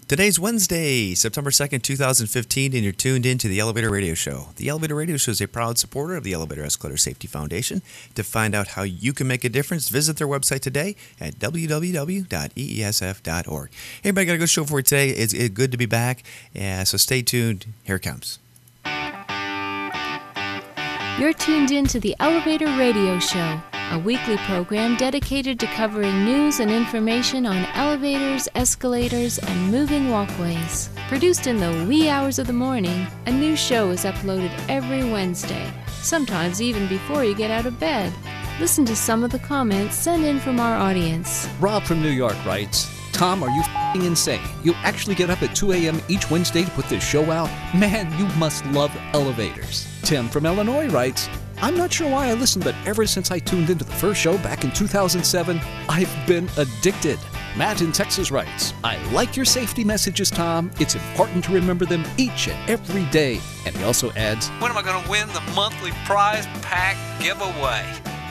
Today's Wednesday, September 2nd, 2015, and you're tuned in to the Elevator Radio Show. The Elevator Radio Show is a proud supporter of the Elevator Escalator Safety Foundation. To find out how you can make a difference, visit their website today at www.eesf.org. Hey, everybody, got a good show for you today. It's good to be back, so stay tuned. Here it comes. You're tuned in to the Elevator Radio Show, a weekly program dedicated to covering news and information on elevators, escalators, and moving walkways. Produced in the wee hours of the morning, a new show is uploaded every Wednesday, sometimes even before you get out of bed. Listen to some of the comments sent in from our audience. Rob from New York writes, Tom, are you f***ing insane? You actually get up at 2 a.m. each Wednesday to put this show out? Man, you must love elevators. Tim from Illinois writes, I'm not sure why I listened, but ever since I tuned into the first show back in 2007, I've been addicted. Matt in Texas writes, I like your safety messages, Tom. It's important to remember them each and every day. And he also adds, when am I going to win the monthly prize pack giveaway?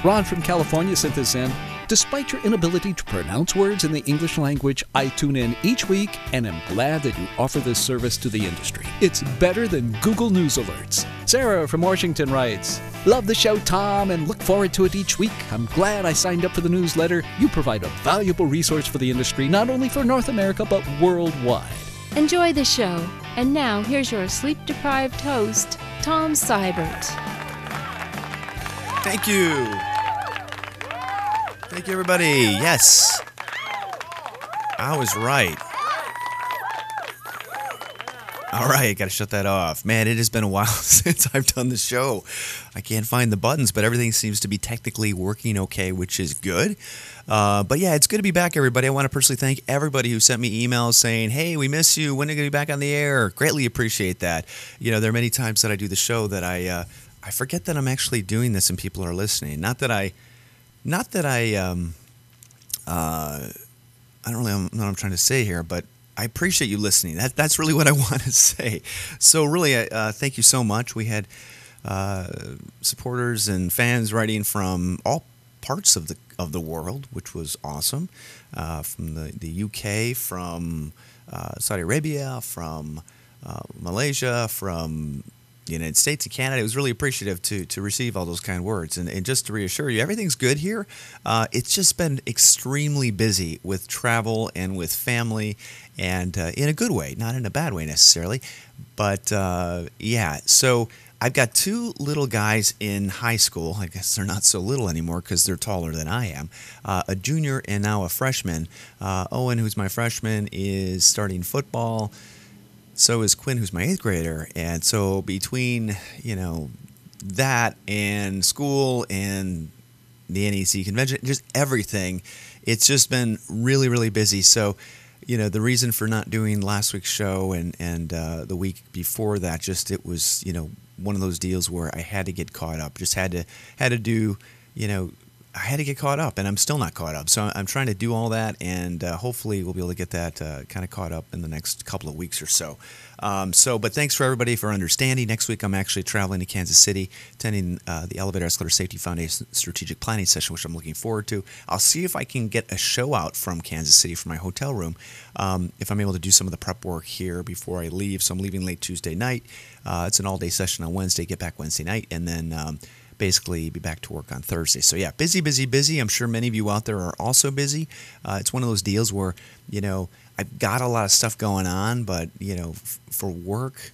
Ron from California sent this in. Despite your inability to pronounce words in the English language, I tune in each week and am glad that you offer this service to the industry. It's better than Google News alerts. Sarah from Washington writes, love the show, Tom, and look forward to it each week. I'm glad I signed up for the newsletter. You provide a valuable resource for the industry, not only for North America, but worldwide. Enjoy the show. And now, here's your sleep-deprived host, Tom Seibert. Thank you. Thank you, everybody. Yes. I was right. All right, got to shut that off. Man, it has been a while since I've done the show. I can't find the buttons, but everything seems to be technically working okay, which is good. But yeah, it's good to be back, everybody. I want to personally thank everybody who sent me emails saying, hey, we miss you. When are you going to be back on the air? Greatly appreciate that. You know, there are many times that I do the show that I forget that I'm actually doing this and people are listening. I don't really know what I'm trying to say here, but I appreciate you listening. That's really what I want to say. So really, thank you so much. We had supporters and fans writing from all parts of the world, which was awesome. From the UK, from Saudi Arabia, from Malaysia, from the United States and Canada. It was really appreciative to receive all those kind words. And just to reassure you, everything's good here. It's just been extremely busy with travel and with family, and in a good way, not in a bad way necessarily. But yeah, so I've got two little guys in high school. I guess they're not so little anymore because they're taller than I am. A junior and now a freshman. Owen, who's my freshman, is starting football. So is Quinn, who's my 8th grader. And so between, that and school and the NEC convention, just everything, it's just been really, really busy. So, the reason for not doing last week's show and the week before that, just it was, one of those deals where I had to get caught up. Just had to do, I had to get caught up, and I'm still not caught up. So I'm trying to do all that, and hopefully we'll be able to get that kind of caught up in the next couple of weeks or so. But thanks for everybody for understanding. Next week I'm actually traveling to Kansas City, attending the Elevator Escalator Safety Foundation Strategic Planning Session, which I'm looking forward to. I'll see if I can get a show out from Kansas City from my hotel room, if I'm able to do some of the prep work here before I leave. So I'm leaving late Tuesday night. It's an all-day session on Wednesday, get back Wednesday night, and then basically be back to work on Thursday. So yeah, busy, busy, busy. I'm sure many of you out there are also busy. It's one of those deals where, I've got a lot of stuff going on, but, for work,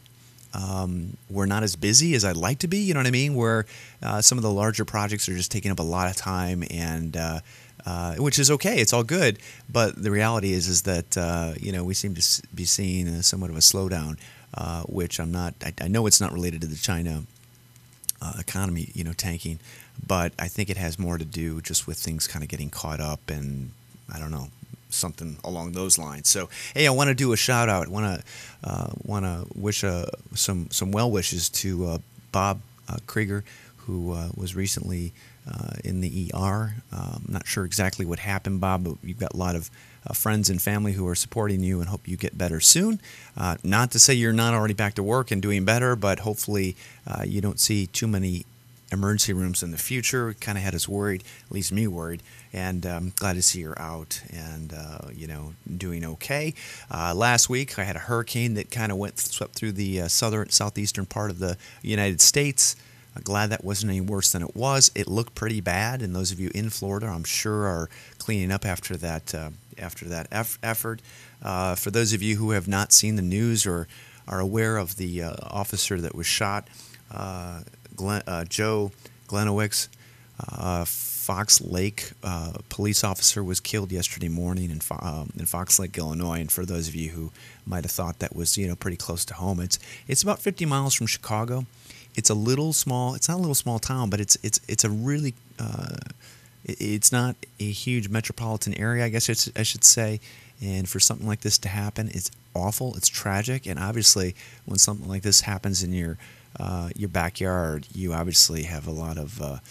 we're not as busy as I'd like to be, you know what I mean? Where some of the larger projects are just taking up a lot of time, and which is okay. It's all good. But the reality is that, we seem to be seeing somewhat of a slowdown, which I know it's not related to the China economy, tanking, but I think it has more to do just with things kind of getting caught up, and I don't know, something along those lines. So, hey, I want to do a shout out. Want to wish some well wishes to Bob Krieger, who was recently in the ER. I'm not sure exactly what happened, Bob, but you've got a lot of friends and family who are supporting you and hope you get better soon. Not to say you're not already back to work and doing better, but hopefully you don't see too many emergency rooms in the future. It kind of had us worried, at least me worried, and glad to see her out and, doing okay. Last week, I had a hurricane that kind of swept through the southeastern part of the United States. I'm glad that wasn't any worse than it was. It looked pretty bad, and those of you in Florida, I'm sure, are cleaning up after that effort. For those of you who have not seen the news or are aware of the officer that was shot, Joe Glenowicz, Fox Lake police officer, was killed yesterday morning in Fox Lake, Illinois. And for those of you who might have thought that was pretty close to home, it's about 50 miles from Chicago. It's a little small. It's not a little small town, but it's a really it's not a huge metropolitan area, I guess I should say. And for something like this to happen, it's awful. It's tragic. And obviously, when something like this happens in your backyard, you obviously have a lot of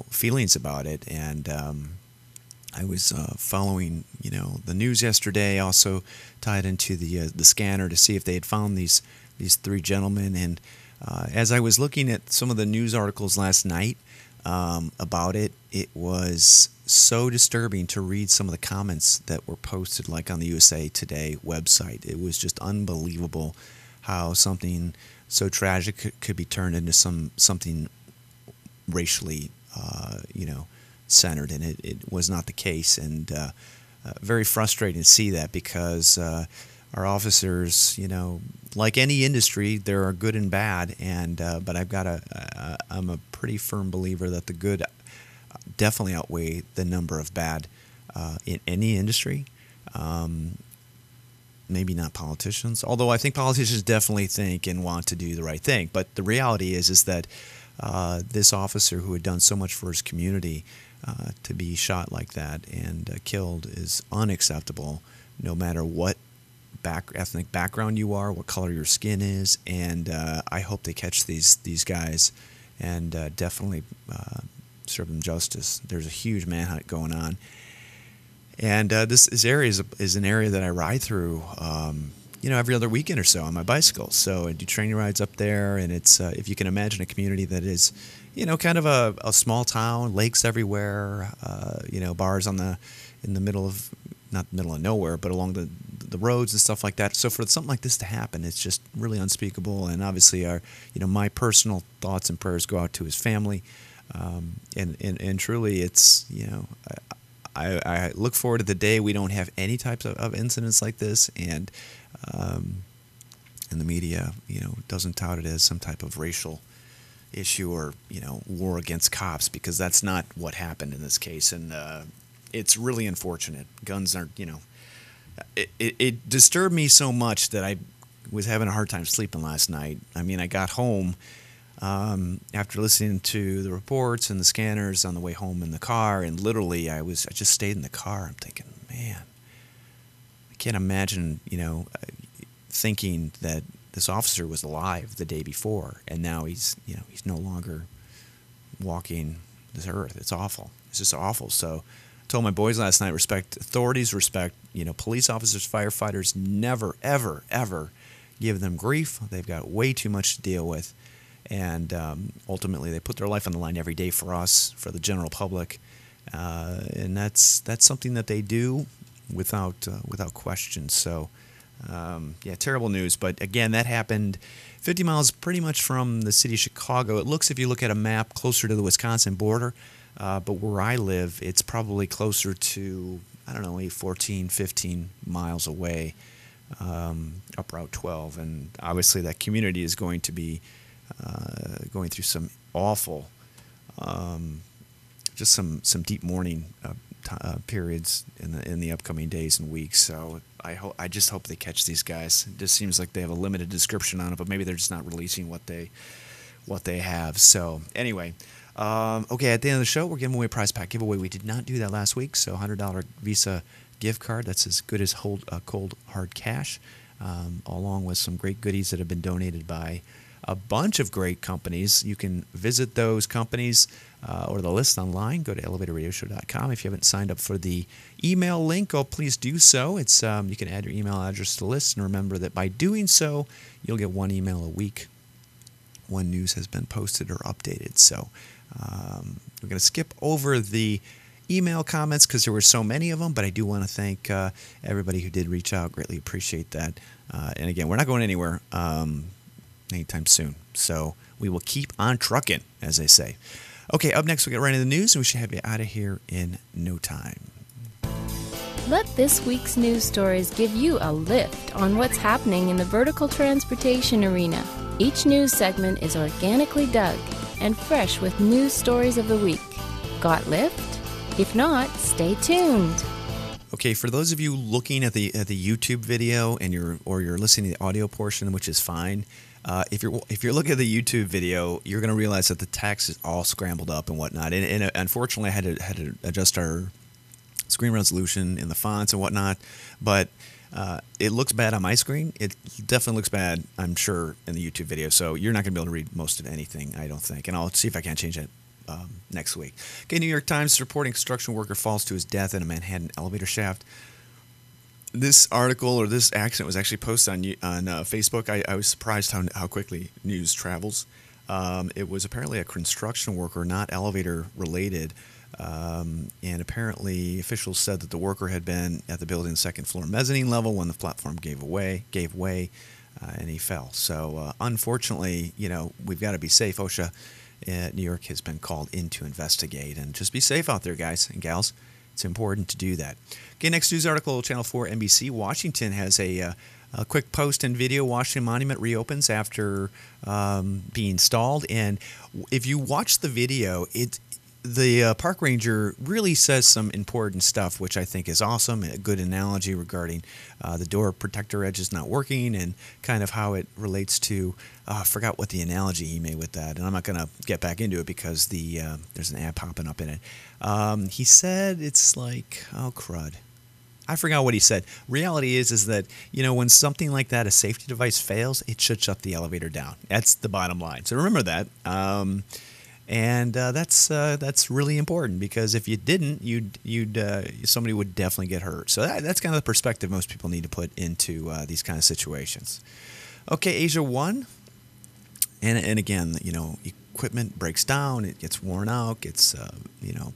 feelings about it. And I was following the news yesterday, also tied into the scanner to see if they had found these three gentlemen. And as I was looking at some of the news articles last night about it, it was so disturbing to read some of the comments that were posted, like on the USA Today website. It was just unbelievable how something so tragic could be turned into something racially, centered, and it was not the case. And very frustrating to see that, because our officers, like any industry, there are good and bad, and but I'm a pretty firm believer that the good definitely outweigh the number of bad in any industry. Maybe not politicians, although I think politicians definitely think and want to do the right thing. But the reality is that this officer who had done so much for his community to be shot like that and killed is unacceptable, no matter what ethnic background you are, what color your skin is. And I hope they catch these guys and definitely serve them justice. There's a huge manhunt going on. And this area is an area that I ride through, every other weekend or so on my bicycle. So I do training rides up there, and it's if you can imagine a community that is, kind of a small town, lakes everywhere, bars in the middle of, not the middle of nowhere, but along the roads and stuff like that. So for something like this to happen, it's just really unspeakable. And obviously, my personal thoughts and prayers go out to his family, and truly, it's I look forward to the day we don't have any types of incidents like this, and the media, doesn't tout it as some type of racial issue or, war against cops, because that's not what happened in this case. And it's really unfortunate. Guns aren't, it disturbed me so much that I was having a hard time sleeping last night. I mean, I got home after listening to the reports and the scanners on the way home in the car, and literally I just stayed in the car. I'm thinking, man, I can't imagine, thinking that this officer was alive the day before, and now he's no longer walking this earth. It's awful. It's just awful. So I told my boys last night, respect authorities, respect, police officers, firefighters, never, ever, ever give them grief. They've got way too much to deal with. And ultimately, they put their life on the line every day for us, for the general public, and that's something that they do without question. So, terrible news. But again, that happened 50 miles pretty much from the city of Chicago. It looks, if you look at a map, closer to the Wisconsin border. But where I live, it's probably closer to, 14, 15 miles away, up Route 12. And obviously, that community is going to be going through some awful, just some deep mourning periods in the upcoming days and weeks. So I just hope they catch these guys. It just seems like they have a limited description on it, but maybe they're just not releasing what they have. So anyway, okay, at the end of the show, we're giving away a prize pack giveaway. We did not do that last week, so $100 Visa gift card. That's as good as cold hard cash, along with some great goodies that have been donated by a bunch of great companies. You can visit those companies or the list online. Go to elevatorradioshow.com. If you haven't signed up for the email link, please do so. It's you can add your email address to the list, and remember that by doing so, you'll get one email a week when news has been posted or updated. So we're going to skip over the email comments because there were so many of them, but I do want to thank everybody who did reach out. Greatly appreciate that. And again, we're not going anywhere anytime soon. So we will keep on trucking, as they say. Okay, up next, we'll get right into the news, and we should have you out of here in no time. Let this week's news stories give you a lift on what's happening in the vertical transportation arena. Each news segment is organically dug and fresh with news stories of the week. Got lift? If not, stay tuned. Okay, for those of you looking at the YouTube video and you're listening to the audio portion, which is fine. If you're looking at the YouTube video, you're going to realize that the text is all scrambled up and whatnot. And unfortunately, I had to adjust our screen resolution in the fonts and whatnot. But it looks bad on my screen. It definitely looks bad, I'm sure, in the YouTube video. So you're not going to be able to read most of anything, I don't think. And I'll see if I can change it next week. Okay, New York Times is reporting construction worker falls to his death in a Manhattan elevator shaft. This article or this accident was actually posted on Facebook. I was surprised how quickly news travels. It was apparently a construction worker, not elevator related. And apparently officials said that the worker had been at the building's second floor mezzanine level when the platform gave way, and he fell. So unfortunately, we've got to be safe. OSHA New York has been called in to investigate, and just be safe out there, guys and gals. It's important to do that. Okay, next news article, Channel 4 NBC. Washington has a quick post and video. Washington Monument reopens after being stalled. And if you watch the video, the park ranger really says some important stuff, which I think is awesome. A good analogy regarding the door protector edges not working and kind of how it relates to, I forgot what the analogy he made with that. And I'm not going to get back into it because there's an ad popping up in it. He said it's like, oh, crud. I forgot what he said. Reality is that, when something like that, a safety device fails, it should shut the elevator down. That's the bottom line. So remember that. And that's really important because if you didn't, somebody would definitely get hurt. So that's kind of the perspective most people need to put into these kind of situations. Okay, Asia 1. And again, equipment breaks down, it gets worn out, gets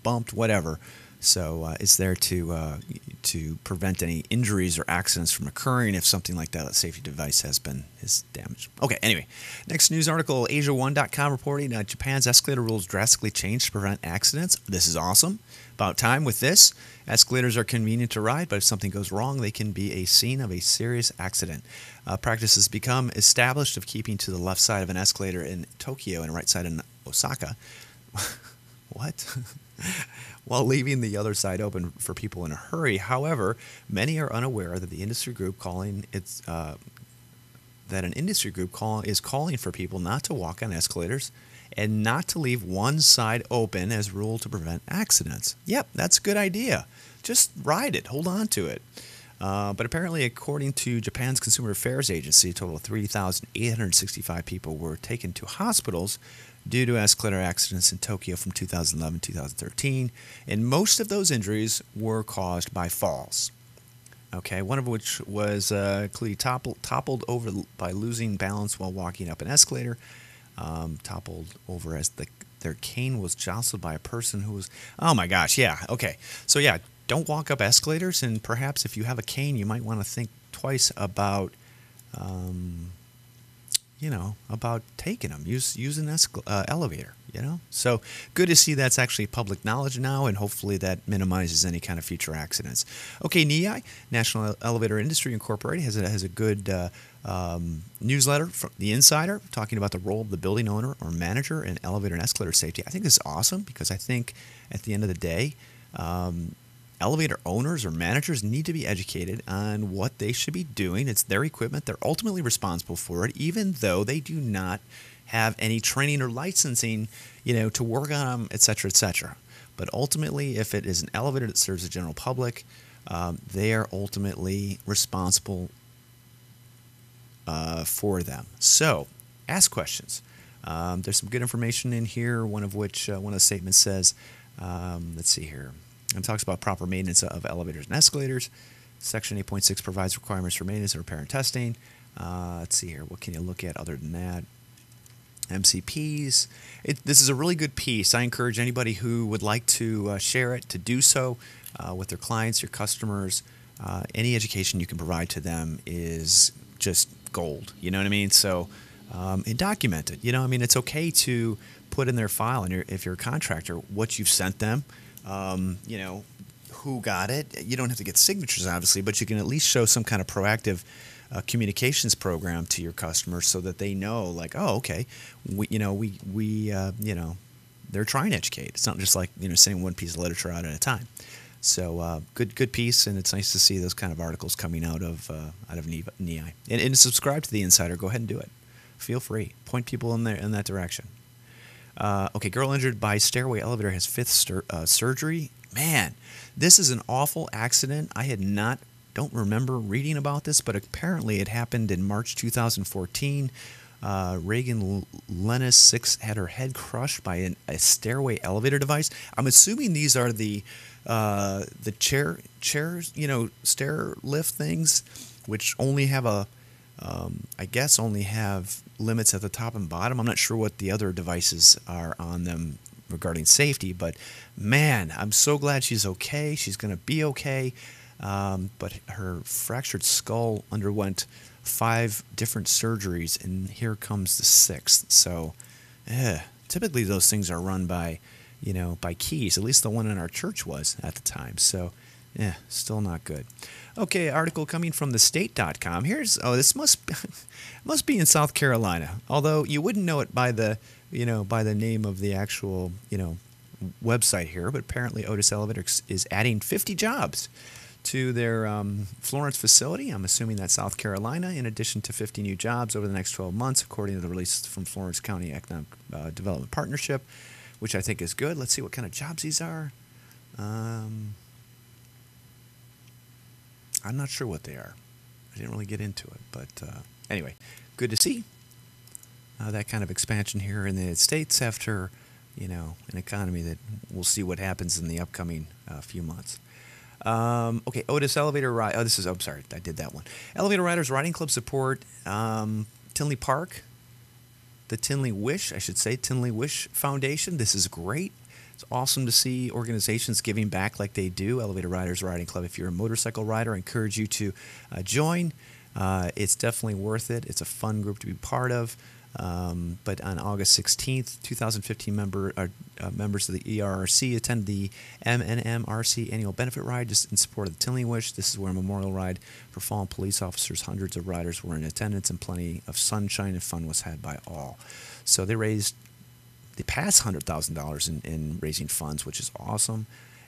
bumped, whatever. So it's there to prevent any injuries or accidents from occurring if something like that, a safety device is damaged. Okay, anyway, next news article, Asia1.com reporting Japan's escalator rules drastically changed to prevent accidents. This is awesome. About time with this. Escalators are convenient to ride, but if something goes wrong, they can be a scene of a serious accident. Practice has become established of keeping to the left side of an escalator in Tokyo and right side in Osaka. What? While leaving the other side open for people in a hurry. However, many are unaware that the industry group is calling for people not to walk on escalators and not to leave one side open as a rule to prevent accidents. Yep, that's a good idea. Just ride it, hold on to it. But apparently, according to Japan's Consumer Affairs Agency, a total of 3,865 people were taken to hospitals due to escalator accidents in Tokyo from 2011 to 2013, and most of those injuries were caused by falls. Okay, one of which was clearly toppled over by losing balance while walking up an escalator, toppled over as their cane was jostled by a person who was, oh my gosh, yeah, okay. So yeah, don't walk up escalators, and perhaps if you have a cane, you might want to think twice about about taking them. Use an elevator, So good to see that's actually public knowledge now, and hopefully that minimizes any kind of future accidents. Okay, NEI, National Elevator Industry Incorporated, has a good newsletter from The Insider talking about the role of the building owner or manager in elevator and escalator safety. I think this is awesome because I think at the end of the day, elevator owners or managers need to be educated on what they should be doing. It's their equipment. They're ultimately responsible for it, even though they do not have any training or licensing, to work on them, et cetera, et cetera. But ultimately, if it is an elevator that serves the general public, they are ultimately responsible for them. So, ask questions. There's some good information in here, one of the statements says, let's see here. It talks about proper maintenance of elevators and escalators. Section 8.6 provides requirements for maintenance and repair and testing. Let's see here. What can you look at other than that? MCPs. This is a really good piece. I encourage anybody who would like to share it to do so with their clients, your customers. Any education you can provide to them is just gold. You know what I mean? So, and document it. You know, I mean, it's okay to put in their file, and if you're a contractor, what you've sent them. You know, who got it. You don't have to get signatures, obviously, but you can at least show some kind of proactive communications program to your customers so that they know, like, oh, okay, you know, they're trying to educate. It's not just like, you know, sending one piece of literature out at a time. So good piece, and it's nice to see those kind of articles coming out of NEI. And subscribe to the Insider. Go ahead and do it. Feel free. Point people in that direction. Okay, girl injured by stairway elevator has fifth surgery. Man, this is an awful accident. I don't remember reading about this, but apparently it happened in March 2014. Reagan Lennis 6 had her head crushed by a stairway elevator device. I'm assuming these are the chairs, you know, stair lift things, which only have I guess only have limits at the top and bottom. I'm not sure what the other devices are on them regarding safety, but man, I'm so glad she's okay. She's going to be okay. But her fractured skull underwent 5 different surgeries, and here comes the 6th. So, typically those things are run by keys. At least the one in our church was at the time. So, still not good. Okay, article coming from thestate.com. This must be in South Carolina. Although you wouldn't know it by the name of the actual, website here, but apparently Otis Elevator is adding 50 jobs to their Florence facility. I'm assuming that's South Carolina, in addition to 50 new jobs over the next 12 months, according to the release from Florence County Economic Development Partnership, which I think is good. Let's see what kind of jobs these are. I'm not sure what they are. I didn't really get into it, but anyway, good to see that kind of expansion here in the United States after, an economy that we'll see what happens in the upcoming few months. Okay, Otis Elevator Ride. I'm sorry, I did that one. Elevator Riders Riding Club support Tinley Park, the Tinley Wish Foundation. This is great. It's awesome to see organizations giving back like they do. Elevator Riders Riding Club. If you're a motorcycle rider, I encourage you to join. It's definitely worth it. It's a fun group to be part of. But on August 16th, 2015, members of the ERRC attended the MNMRC annual benefit ride just in support of the Tinley Wish. This is where a memorial ride for fallen police officers. Hundreds of riders were in attendance, and plenty of sunshine and fun was had by all. So they passed $100,000 in raising funds, which is awesome,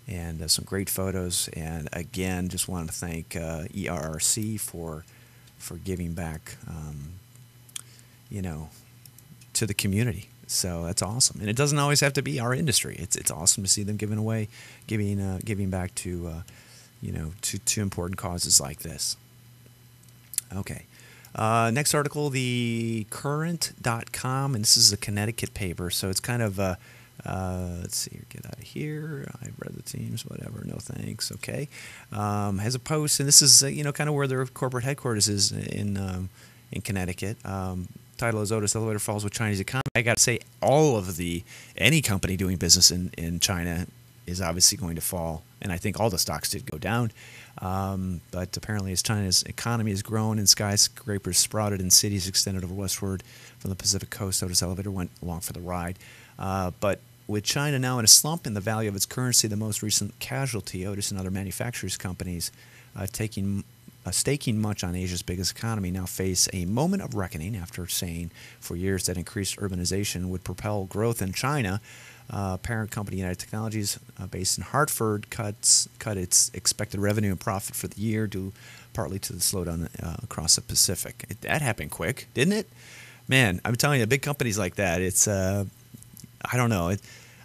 and some great photos. And again, just wanted to thank ERRC for giving back. To the community. So that's awesome. And it doesn't always have to be our industry. It's awesome to see them giving back to important causes like this. Okay. Next article, thecurrent.com, and this is a Connecticut paper. So it's kind of, let's see here, get out of here. I've read the teams, whatever, no thanks. Okay. Has a post, and this is, kind of where their corporate headquarters is in Connecticut. Title is Otis Elevator Falls with Chinese Economy. I got to say, any company doing business in China is obviously going to fall, and I think all the stocks did go down. But apparently, as China's economy has grown and skyscrapers sprouted and cities extended over westward from the Pacific coast, Otis Elevator went along for the ride. But with China now in a slump and the value of its currency, the most recent casualty, Otis and other manufacturers companies staking much on Asia's biggest economy, now face a moment of reckoning after saying for years that increased urbanization would propel growth in China. Parent company United Technologies, based in Hartford, cut its expected revenue and profit for the year due partly to the slowdown across the Pacific. That happened quick, didn't it? Man, I'm telling you, big companies like that, it's I don't know.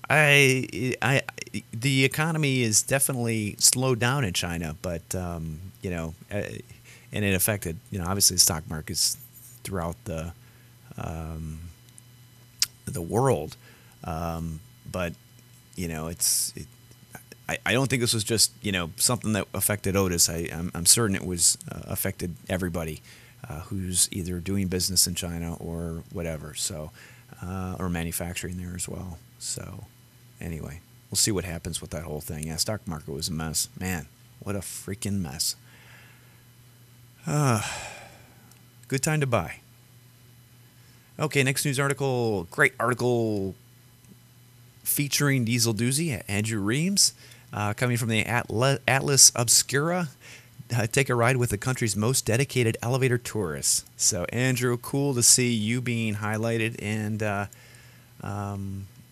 The economy is definitely slowed down in China, but and it affected, obviously the stock markets throughout the world. But I don't think this was just something that affected Otis. I'm certain it was affected everybody who's either doing business in China or whatever. So or manufacturing there as well. So anyway, we'll see what happens with that whole thing. Yeah, stock market was a mess. Man, what a freaking mess. Good time to buy. Okay, next news article. Great article featuring Diesel Doozy, Andrew Reams, coming from the Atlas Obscura. Take a ride with the country's most dedicated elevator tourists. So, Andrew, cool to see you being highlighted and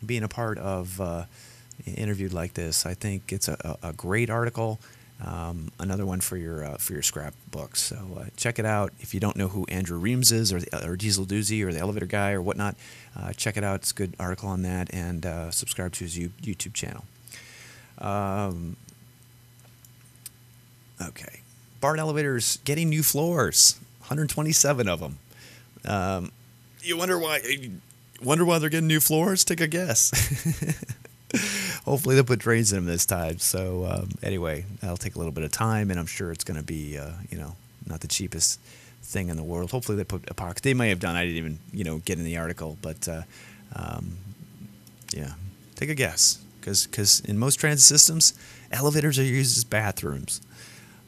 being a part of interviewed like this. I think it's a great article. Another one for your scrapbook. So check it out. If you don't know who Andrew Reams is, or Diesel Doozy, or the elevator guy, or whatnot, check it out. It's a good article on that, and subscribe to his YouTube channel. Okay, BART elevators getting new floors. 127 of them. You wonder why? They're getting new floors? Take a guess. Hopefully they'll put drains in them this time. So anyway, that'll take a little bit of time, and I'm sure it's going to be, not the cheapest thing in the world. Hopefully they put epoxy. They may have done. I didn't even, get in the article, but yeah, take a guess, because in most transit systems, elevators are used as bathrooms.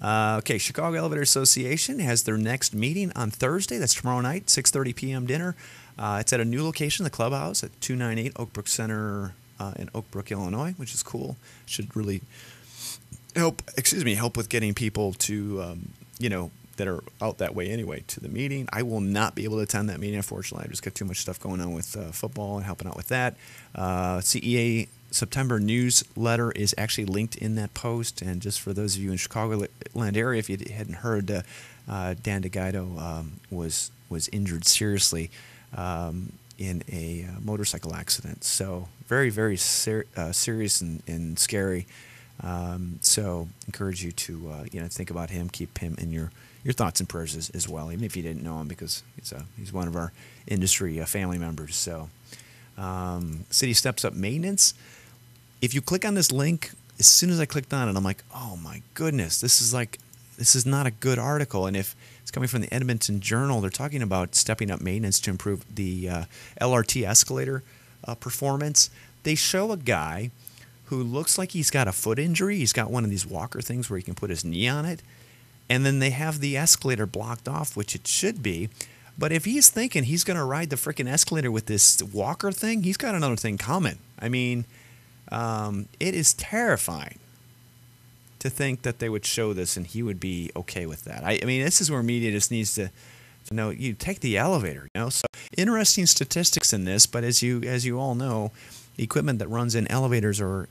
Okay, Chicago Elevator Association has their next meeting on Thursday. That's tomorrow night, 6:30 p.m. dinner. It's at a new location, the Clubhouse, at 298 Oak Brook Center in Oak Brook, Illinois, which is cool. Should really help with getting people to, that are out that way anyway, to the meeting. I will not be able to attend that meeting, unfortunately. I just got too much stuff going on with football and helping out with that. CEA September newsletter is actually linked in that post. And just for those of you in Chicagoland area, if you hadn't heard, Dan DeGuido was injured seriously in a motorcycle accident. So very, very serious and scary. So encourage you to think about him, keep him in your thoughts and prayers as well, even if you didn't know him, because he's one of our industry family members. So city steps up maintenance. If you click on this link, as soon as I clicked on it, I'm like, oh my goodness, this is not a good article. And if it's coming from the Edmonton Journal, they're talking about stepping up maintenance to improve the LRT escalator performance. They show a guy who looks like he's got a foot injury. He's got one of these walker things where he can put his knee on it. And then they have the escalator blocked off, which it should be. But if he's thinking he's going to ride the freaking escalator with this walker thing, he's got another thing coming. I mean, it is terrifying to think that they would show this and he would be okay with that. I mean, this is where media just needs to know, you take the elevator, So interesting statistics in this, but as you all know, equipment that runs in elevators or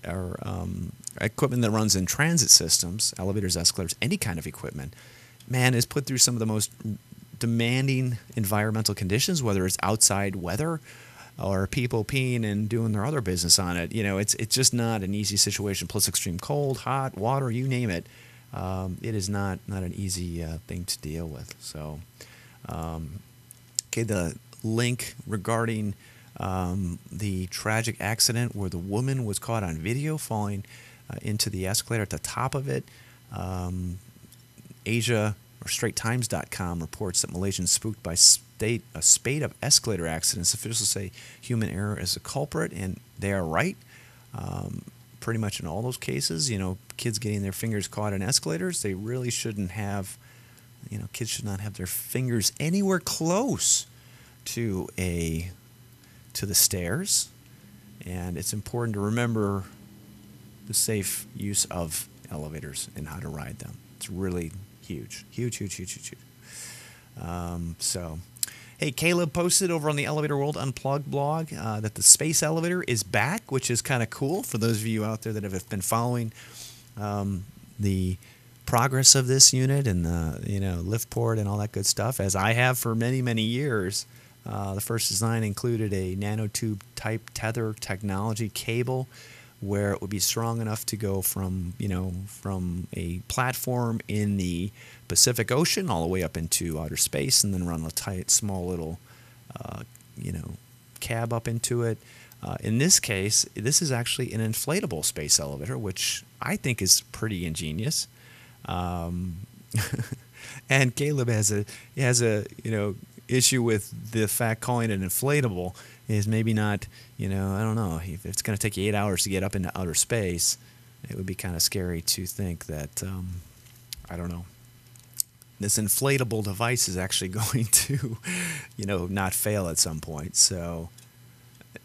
equipment that runs in transit systems, elevators, escalators, any kind of equipment, man, is put through some of the most demanding environmental conditions, whether it's outside weather or people peeing and doing their other business on it. It's just not an easy situation. Plus extreme cold, hot, water, you name it. It is not an easy thing to deal with. So, the link regarding the tragic accident where the woman was caught on video falling into the escalator at the top of it. Asia or StraightTimes.com reports that Malaysians spooked by a spate of escalator accidents. Officials say human error is a culprit, and they are right. Pretty much in all those cases, kids getting their fingers caught in escalators, they really shouldn't have, kids should not have their fingers anywhere close to the stairs. And it's important to remember the safe use of elevators and how to ride them. It's really huge. So, hey, Caleb posted over on the Elevator World Unplugged blog that the space elevator is back, which is kind of cool for those of you out there that have been following the progress of this unit and the lift port and all that good stuff, as I have for many, many years. The first design included a nanotube type tether technology cable, where it would be strong enough to go from a platform in the Pacific Ocean all the way up into outer space, and then run a tight, small little, cab up into it. In this case, this is actually an inflatable space elevator, which I think is pretty ingenious. And Caleb has a issue with the fact calling it inflatable is maybe not, I don't know, if it's going to take you 8 hours to get up into outer space, it would be kind of scary to think that, I don't know, this inflatable device is actually going to, not fail at some point. So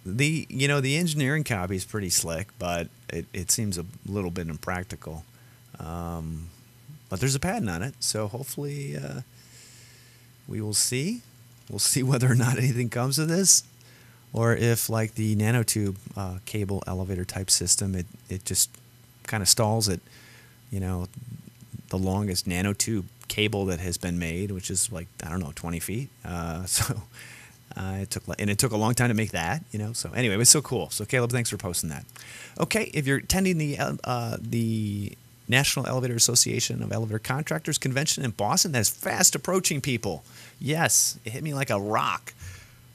the engineering copy is pretty slick, but it seems a little bit impractical. But there's a patent on it, so hopefully we will see. We'll see whether or not anything comes of this, or if, like the nanotube cable elevator type system, it just kind of stalls at, the longest nanotube cable that has been made, which is 20 feet. It took a long time to make that, So anyway, it was so cool. So Caleb, thanks for posting that. Okay, if you're attending the National Elevator Association of Elevator Contractors Convention in Boston, that's fast approaching, people. Yes, it hit me like a rock.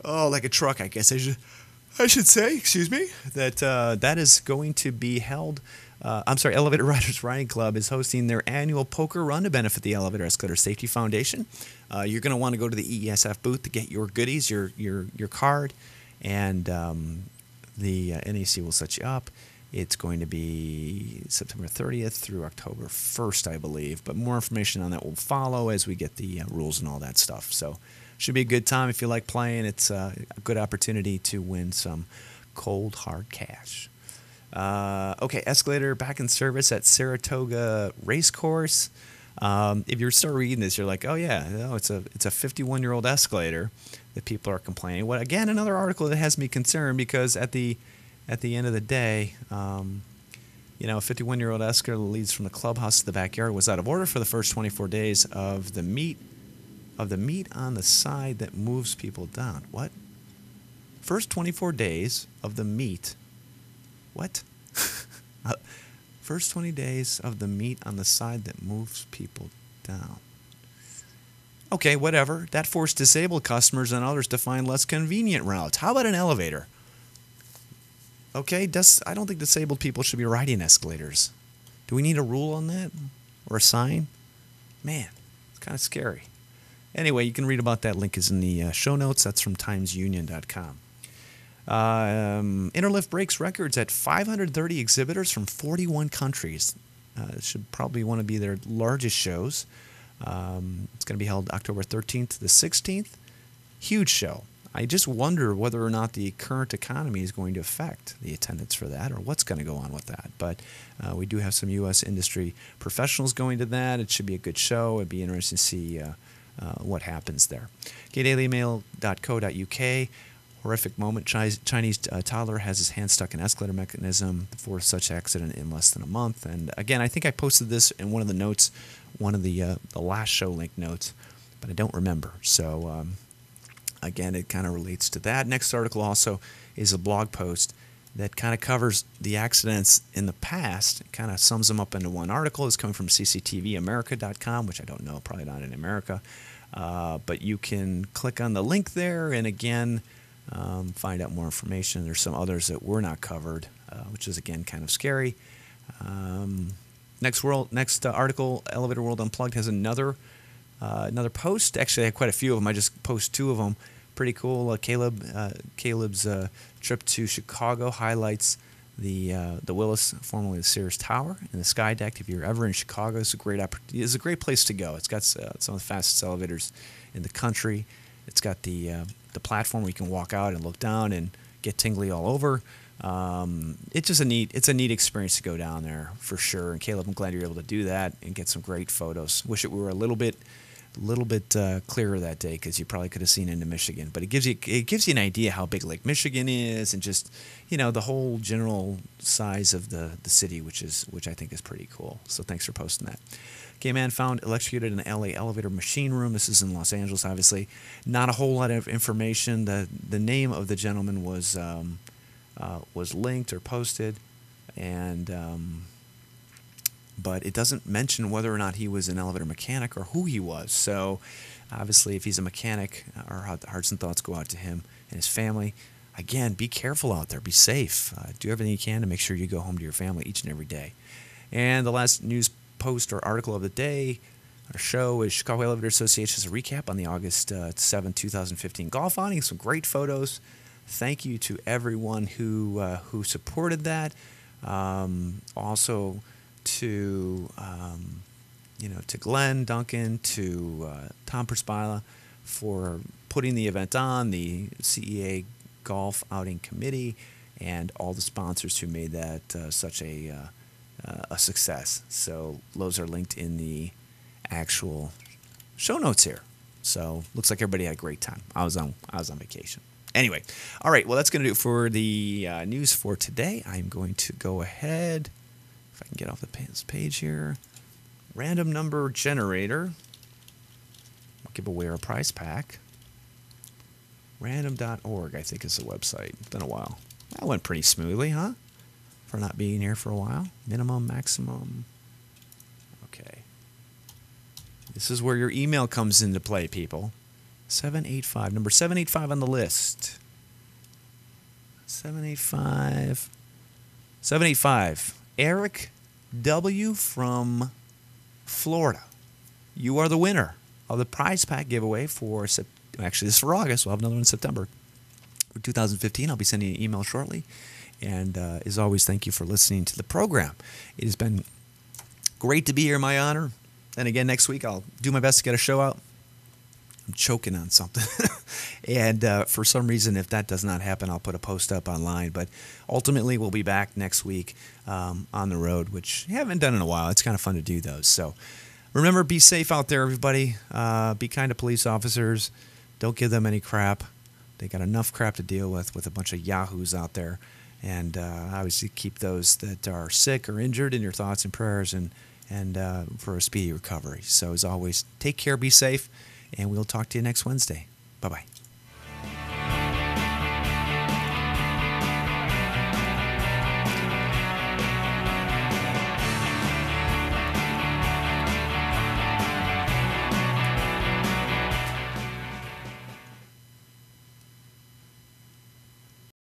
Oh, like a truck, I guess I should say. Excuse me. That is going to be held. Elevator Riders Riding Club is hosting their annual poker run to benefit the Elevator Escalator Safety Foundation. You're going to want to go to the EESF booth to get your goodies, your card, and the NEC will set you up. It's going to be September 30th through October 1st, I believe. But more information on that will follow as we get the rules and all that stuff. So should be a good time if you like playing. It's a good opportunity to win some cold, hard cash. Okay, escalator back in service at Saratoga Racecourse. If you start reading this, you're like, oh yeah, it's a 51-year-old escalator that people are complaining. Well, again, another article that has me concerned because at the end of the day, a 51-year-old escalator leads from the clubhouse to the backyard was out of order for the first 24 days of the meat on the side that moves people down. What? First 24 days of the meat. What? First 20 days of the meat on the side that moves people down. Okay, whatever. That forced disabled customers and others to find less convenient routes. How about an elevator? Okay, I don't think disabled people should be riding escalators. Do we need a rule on that? Or a sign? Man, it's kind of scary. Anyway, you can read about that. Link is in the show notes. That's from timesunion.com. Interlift breaks records at 530 exhibitors from 41 countries. It should probably want to be their largest shows. It's going to be held October 13th to the 16th. Huge show. I just wonder whether or not the current economy is going to affect the attendance for that or what's going to go on with that. But we do have some U.S. industry professionals going to that. It should be a good show. It'd be interesting to see what happens there. dailymail.co.uk. Horrific moment. Chinese toddler has his hand stuck in escalator mechanism. The fourth such accident in less than a month. And again, I think I posted this in one of the notes, one of the last show link notes, but I don't remember. So again, it kind of relates to that. Next article also is a blog post that kind of covers the accidents in the past. It kind of sums them up into one article. It's coming from cctvamerica.com, which I don't know, probably not in America. But you can click on the link there and again, find out more information. There's some others that were not covered, which is again kind of scary. Next article, Elevator World Unplugged has another post. Actually, I had quite a few of them. I just post two of them. Pretty cool. Caleb's trip to Chicago highlights the Willis, formerly the Sears Tower, and the Sky Deck. If you're ever in Chicago, it's a great place to go. It's got some of the fastest elevators in the country. It's got the platform where you can walk out and look down and get tingly all over. It's just a neat experience to go down there for sure. And Caleb, I'm glad you're able to do that and get some great photos. Wish it were a little bit clearer that day because you probably could have seen into Michigan. But it gives you an idea how big Lake Michigan is and just the whole general size of the city, which I think is pretty cool. So thanks for posting that. Gay man found electrocuted in an LA elevator machine room. This is in Los Angeles, obviously. Not a whole lot of information. The name of the gentleman was linked or posted, but it doesn't mention whether or not he was an elevator mechanic or who he was. So obviously, if he's a mechanic, our hearts and thoughts go out to him and his family. Again, be careful out there. Be safe. Do everything you can to make sure you go home to your family each and every day. And the last news post or article of the day, Our show is Chicago Elevator Association's recap on the August 7, 2015 golf outing. Some great photos. Thank you to everyone who supported that. Also to to Glenn Duncan, to Tom Perspila for putting the event on, the CEA Golf Outing Committee, and all the sponsors who made that such a success. So those are linked in the actual show notes here. So looks like everybody had a great time. I was on vacation. Anyway, all right. Well, that's going to do it for the news for today. I'm going to go ahead, if I can get off the page here. Random number generator. I'll give away our prize pack. Random.org, I think, is the website. It's been a while. That went pretty smoothly, huh? For not being here for a while. Minimum, maximum. Okay. This is where your email comes into play, people. 785. Number 785 on the list. 785. 785. Eric W. from Florida. You are the winner of the prize pack giveaway for actually, this is for August. We'll have another one in September. For 2015, I'll be sending you an email shortly. And as always, thank you for listening to the program. It has been great to be here, my honor. And again, next week, I'll do my best to get a show out. I'm choking on something. And for some reason, if that does not happen, I'll put a post up online. But ultimately, we'll be back next week on the road, which I haven't done in a while. It's kind of fun to do those. So remember, be safe out there, everybody. Be kind to police officers. Don't give them any crap. They got enough crap to deal with a bunch of yahoos out there. And obviously keep those that are sick or injured in your thoughts and prayers and for a speedy recovery. So as always, take care, be safe, and we'll talk to you next Wednesday. Bye-bye.